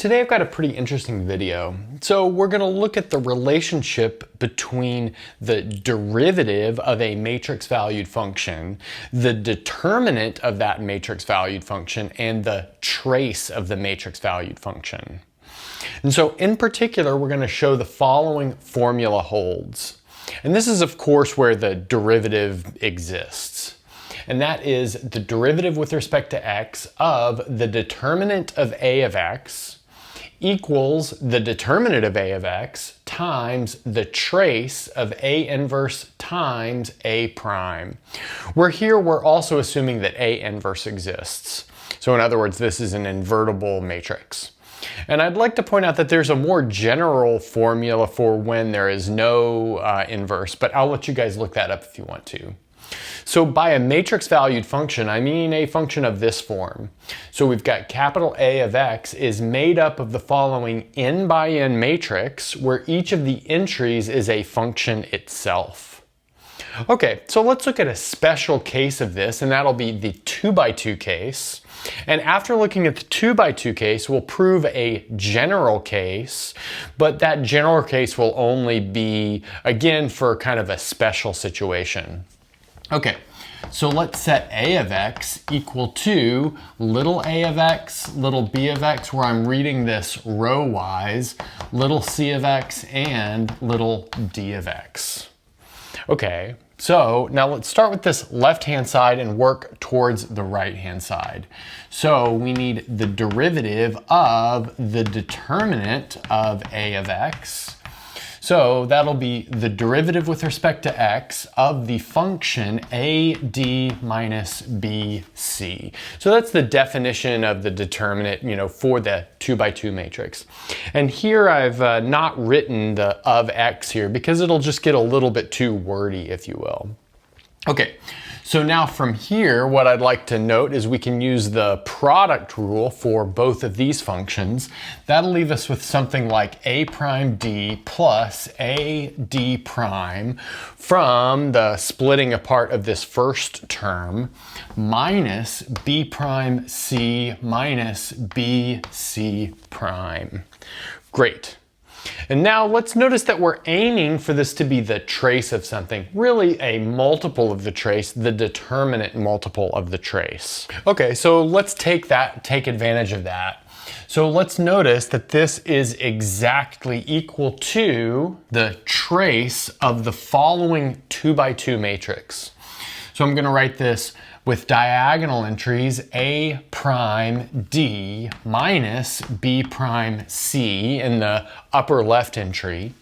Today I've got a pretty interesting video. So we're going to look at the relationship between the derivative of a matrix valued function, the determinant of that matrix valued function, and the trace of the matrix valued function. And so in particular, we're going to show the following formula holds. And this is of course where the derivative exists. And that is the derivative with respect to x of the determinant of a of x equals the determinant of a of x times the trace of a inverse times a prime. We're also assuming that a inverse exists. So in other words, this is an invertible matrix. And I'd like to point out that there's a more general formula for when there is no inverse, but I'll let you guys look that up if you want to. So by a matrix valued function, I mean a function of this form. So we've got capital A of x is made up of the following n by n matrix where each of the entries is a function itself. Okay, so let's look at a special case of this, and that'll be the 2 by 2 case. And after looking at the 2 by 2 case, we'll prove a general case, but that general case will only be, again, for kind of a special situation. Okay, so let's set a of x equal to little a of x, little b of x, where I'm reading this row-wise, little c of x, and little d of x. Okay, so now let's start with this left-hand side and work towards the right-hand side. So we need the derivative of the determinant of a of x. So that'll be the derivative with respect to x of the function AD minus BC. So that's the definition of the determinant, for the 2 by 2 matrix. And here I've not written the of x here because it'll just get a little bit too wordy, if you will. Okay. So now from here, what I'd like to note is we can use the product rule for both of these functions. That'll leave us with something like a prime d plus a d prime from the splitting apart of this first term minus b prime c minus b c prime. Great. And now let's notice that we're aiming for this to be the trace of something, really a multiple of the trace, the determinant multiple of the trace. Okay, so let's take advantage of that. So let's notice that this is exactly equal to the trace of the following 2 by 2 matrix. So I'm going to write this with diagonal entries a prime d minus b prime c in the upper left entry.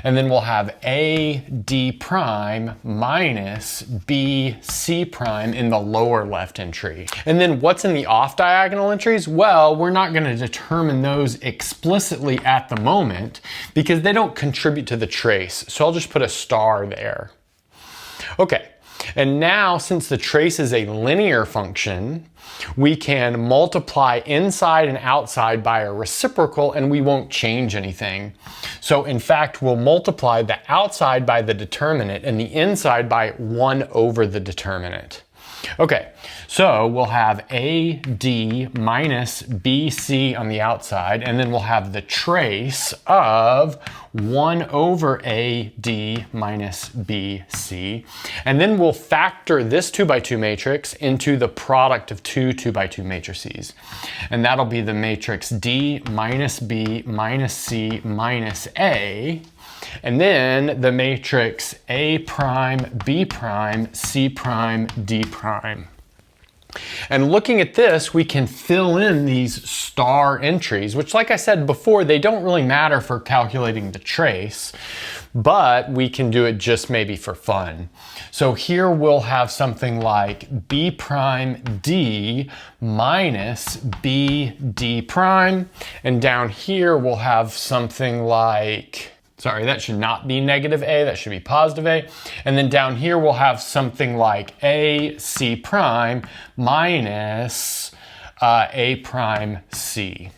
And then we'll have a d prime minus b c prime in the lower left entry. And then what's in the off diagonal entries? Well, we're not going to determine those explicitly at the moment because they don't contribute to the trace. So I'll just put a star there. Okay. And now, since the trace is a linear function, we can multiply inside and outside by a reciprocal and we won't change anything. So in fact, we'll multiply the outside by the determinant and the inside by 1 over the determinant. Okay, so we'll have AD minus BC on the outside, and then we'll have the trace of 1 over AD minus BC. And then we'll factor this 2 by 2 matrix into the product of two 2 by 2 matrices. And that'll be the matrix D minus B minus C minus A. And then the matrix A prime, B prime, C prime, D prime. And looking at this, we can fill in these star entries, which, like I said before, they don't really matter for calculating the trace, but we can do it just maybe for fun. So here we'll have something like B prime D minus B D prime. And down here we'll have something like, sorry, that should not be negative A, that should be positive A. And then down here we'll have something like A C prime minus A prime C.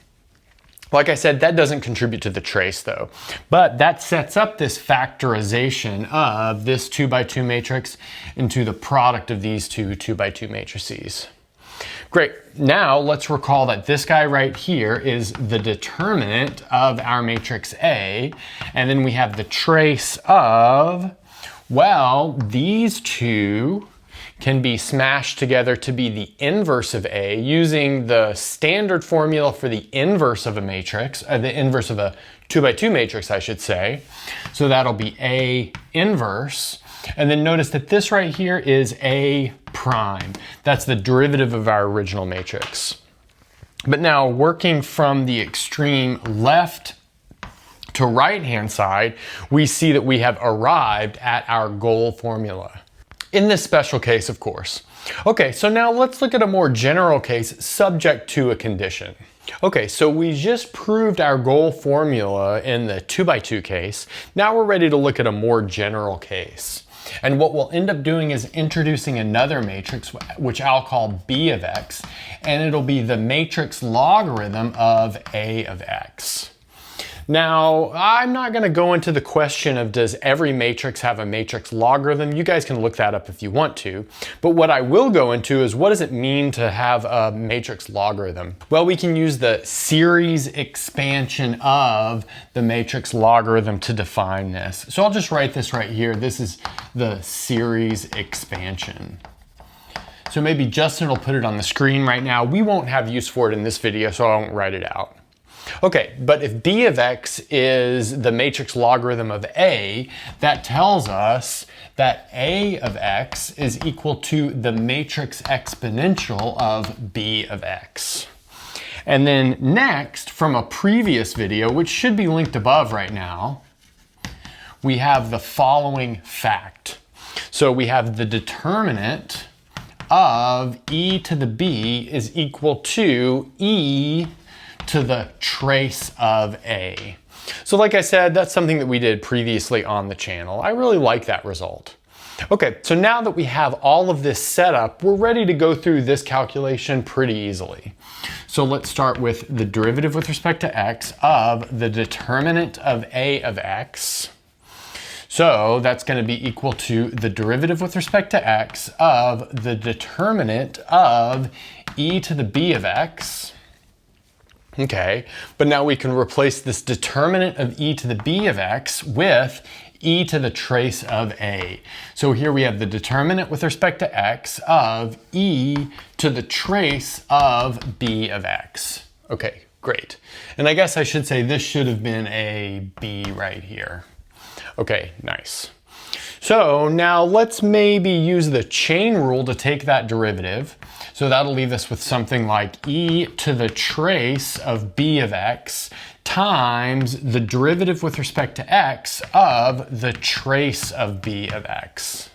Like I said, that doesn't contribute to the trace though, but that sets up this factorization of this 2 by 2 matrix into the product of these two 2 by 2 matrices. Great. Now let's recall that this guy right here is the determinant of our matrix A, and then we have the trace of, well, these two can be smashed together to be the inverse of A using the standard formula for the inverse of a matrix, the inverse of a 2 by 2 matrix, I should say. So that'll be A inverse. And then notice that this right here is A prime. That's the derivative of our original matrix. But now working from the extreme left to right hand side, we see that we have arrived at our goal formula. In this special case, of course. Okay, so now let's look at a more general case subject to a condition. Okay, so we just proved our goal formula in the 2 by 2 case. Now we're ready to look at a more general case. And what we'll end up doing is introducing another matrix, which I'll call B of x, and it'll be the matrix logarithm of A of x. Now, I'm not going to go into the question of does every matrix have a matrix logarithm. You guys can look that up if you want to. But what I will go into is what does it mean to have a matrix logarithm? Well, we can use the series expansion of the matrix logarithm to define this. So I'll just write this right here. This is the series expansion. So maybe Justin will put it on the screen right now. We won't have use for it in this video, so I won't write it out. Okay, but if B of x is the matrix logarithm of A, that tells us that A of x is equal to the matrix exponential of B of x. And then next, from a previous video, which should be linked above right now, we have the following fact. So we have the determinant of e to the b is equal to e to the trace of A. So like I said, that's something that we did previously on the channel. I really like that result. Okay, so now that we have all of this set up, we're ready to go through this calculation pretty easily. So let's start with the derivative with respect to x of the determinant of A of x. So that's going to be equal to the derivative with respect to x of the determinant of e to the b of x. Okay, but now we can replace this determinant of e to the b of x with e to the trace of A. So here we have the determinant with respect to x of e to the trace of b of x. Okay, great. And I guess I should say this should have been a b right here. Okay, nice. So now let's maybe use the chain rule to take that derivative. So that'll leave us with something like e to the trace of b of x times the derivative with respect to x of the trace of b of x.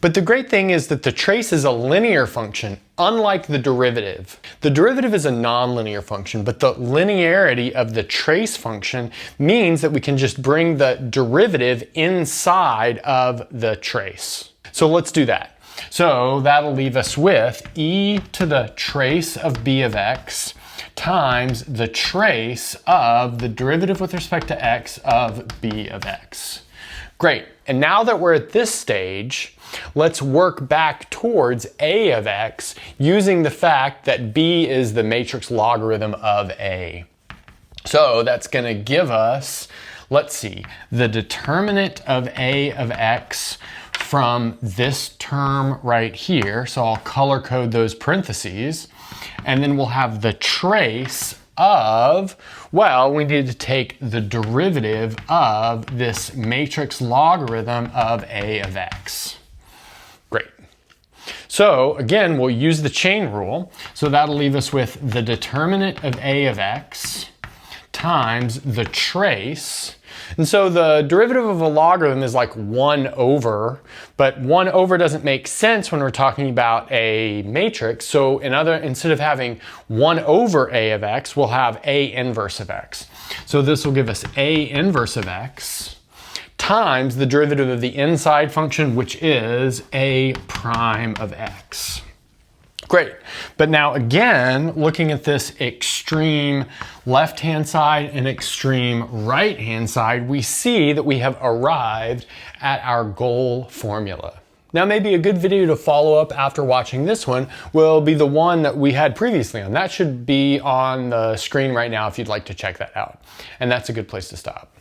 But the great thing is that the trace is a linear function, unlike the derivative. The derivative is a nonlinear function, but the linearity of the trace function means that we can just bring the derivative inside of the trace. So let's do that. So that'll leave us with e to the trace of b of x times the trace of the derivative with respect to x of b of x. Great, and now that we're at this stage, let's work back towards A of x using the fact that b is the matrix logarithm of A. So that's going to give us, let's see, the determinant of A of x from this term right here. So I'll color code those parentheses, and then we'll have the trace of, well, we need to take the derivative of this matrix logarithm of A of x. Great. So again, we'll use the chain rule. So that'll leave us with the determinant of A of x times the trace. And so the derivative of a logarithm is like 1 over, but 1 over doesn't make sense when we're talking about a matrix. So instead of having 1 over A of x, we'll have A inverse of x. So this will give us A inverse of x times the derivative of the inside function, which is A prime of x. Great, but now again, looking at this extreme left-hand side and extreme right-hand side, we see that we have arrived at our goal formula. Now maybe a good video to follow up after watching this one will be the one that we had previously on. That should be on the screen right now if you'd like to check that out. And that's a good place to stop.